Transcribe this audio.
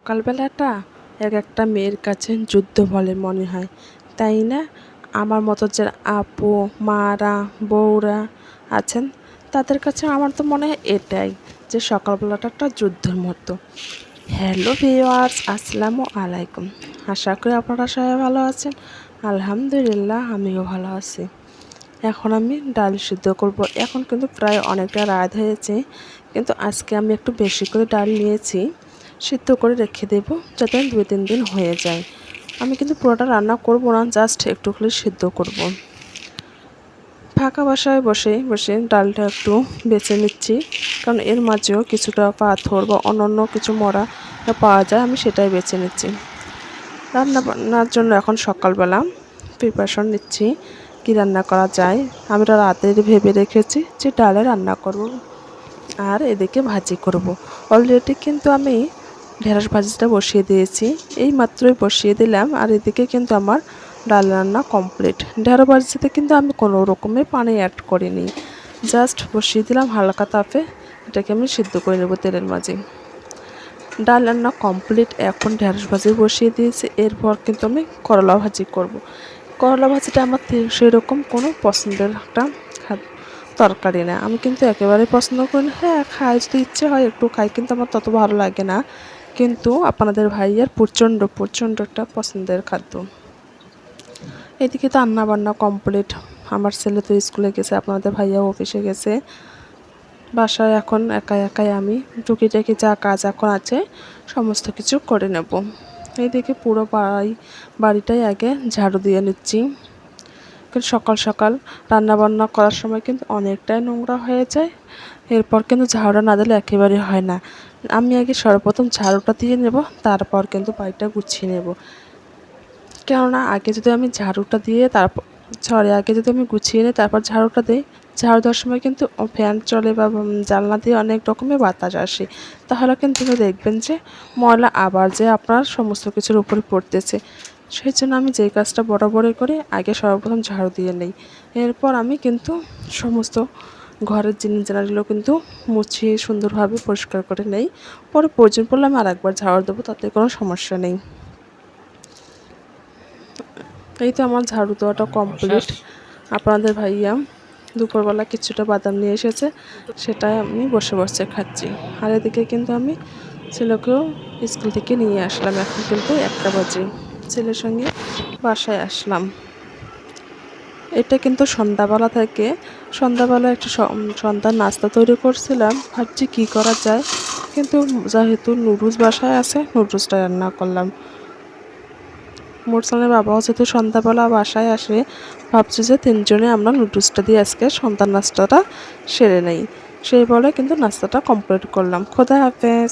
সকালবেলাটা এক একটা মেয়ের কাছে যুদ্ধ বলে মনে হয়, তাই না? আমার মতো যে আপু, মারা, বউরা আছেন, তাদের কাছে আমার তো মনে হয় এটাই, যে সকালবেলাটা একটা যুদ্ধের মতো। হ্যালো ভিউয়ার্স, আসসালামু আলাইকুম। আশা করি আপনারা সবাই ভালো আছেন। আলহামদুলিল্লাহ, আমিও ভালো আছি। এখন আমি ডাল সিদ্ধ করব। এখন কিন্তু প্রায় অনেকটা রাত হয়েছে, কিন্তু আজকে আমি একটু বেশি করে ডাল নিয়েছি, সিদ্ধ করে রেখে দেব যাতে 2-3 দিন হয়ে যায়। আমি কিন্তু পুরোটা রান্না করব না, জাস্ট একটু খালি সিদ্ধ করব। ফাঁকা বাসায় বসে বসে ডালটা একটু বেছে নিচ্ছি, কারণ এর মাঝেও কিছুটা পাথর বা অন্যান্য কিছু মরা পাওয়া যায়, আমি সেটাই বেছে নিচ্ছি। রান্না বান্নার জন্য এখন সকালবেলা প্রিপারেশন নিচ্ছি, কি রান্না করা যায়। আমি রাতের ভেবে রেখেছি যে ডালে রান্না করব, আর এদিকে ভাজি করব। অলরেডি কিন্তু আমি ঢেঁড়স ভাজিটা বসিয়ে দিয়েছি, এই মাত্রই বসিয়ে দিলাম। আর এদিকে কিন্তু আমার ডাল রান্না কমপ্লিট। ঢেঁড়স ভাজিতে কিন্তু আমি কোনো রকমের পানি অ্যাড করিনি, জাস্ট বসিয়ে দিলাম হালকা তাপে। এটাকে আমি সিদ্ধ করে নেব তেলের মাঝে। ডাল রান্না কমপ্লিট, এখন ঢেঁড়স ভাজি বসিয়ে দিয়েছি। এরপর কিন্তু আমি করলা ভাজি করব। করলা ভাজিটা আমার সেরকম কোনো পছন্দের একটা তরকারি না, আমি কিন্তু একেবারেই পছন্দ করি না। হ্যাঁ, খাই, যদি ইচ্ছে হয় একটু খাই, কিন্তু আমার তত ভালো লাগে না। কিন্তু আপনাদের ভাইয়ের প্রচণ্ড প্রচণ্ড একটা পছন্দের খাদ্য। এদিকে তো রান্না বান্না কমপ্লিট, আমার ছেলে তো স্কুলে গেছে, আপনাদের ভাইয়া অফিসে গেছে। বাসায় এখন একাই একাই আমি টুকিটাকি যা কাজ এখন আছে সমস্ত কিছু করে নেব। এইদিকে পুরো বাড়িটাই আগে ঝাড়ু দিয়ে নিচ্ছি, কিন্তু সকাল সকাল রান্না বান্না করার সময় কিন্তু অনেকটাই নোংরা হয়ে যায়। এরপর কিন্তু ঝাড়ুটা না দিলে একেবারে হয় না। আমি আগে সর্বপ্রথম ঝাড়ুটা দিয়ে নেব, তারপর কিন্তু বাড়িটা গুছিয়ে নেব। কেননা আগে যদি আমি ঝাড়ুটা দিয়ে তারপর আগে যদি আমি গুছিয়ে নিই তারপর ঝাড়ুটা দিই, ঝাড়ু দেওয়ার সময় কিন্তু ফ্যান চলে বা জানলা দিয়ে অনেক রকমের বাতাস আসে, তাহলে কিন্তু দেখবেন যে ময়লা আবার যে আপনার সমস্ত কিছুর উপরে পড়তেছে। সেই জন্য আমি যেই কাজটা বরাবরই করি, আগে সর্বপ্রথম ঝাড়ু দিয়ে নিই। এরপর আমি কিন্তু সমস্ত ঘরের জিনিস জানালাগুলো কিন্তু মুছিয়ে সুন্দরভাবে পরিষ্কার করে নেই। পরে প্রয়োজন পড়লে আমি আরেকবার ঝাড়ু দেবো, তাতে কোনো সমস্যা নেই। এই তো আমার ঝাড়ু দেওয়াটা কমপ্লিট। আপনাদের ভাইয়া দুপুরবেলা কিছুটা বাদাম নিয়ে এসেছে, সেটাই আমি বসে বসে খাচ্ছি। আর এদিকে কিন্তু আমি ছেলেকেও স্কুল থেকে নিয়ে আসলাম, এখন কিন্তু 1টা বাজে। ছেলের সঙ্গে বাসায় আসলাম। এটা কিন্তু সন্ধ্যাবেলা থেকে, সন্ধ্যাবেলা একটু সন্ধ্যার নাস্তা তৈরি করছিলাম, ভাবছি কী করা যায়, কিন্তু যেহেতু নুডলস বাসায় আছে, নুডলসটা রান্না করলাম। মোরসানের বাবাও যেহেতু সন্ধ্যাবেলা বাসায় আসে, ভাবছি যে 3জনে আমরা নুডলসটা দিয়ে আজকে সন্ধ্যার নাস্তাটা সেরে নেই। সেই বলে কিন্তু নাস্তাটা কমপ্লিট করলাম। খোদা হাফেজ।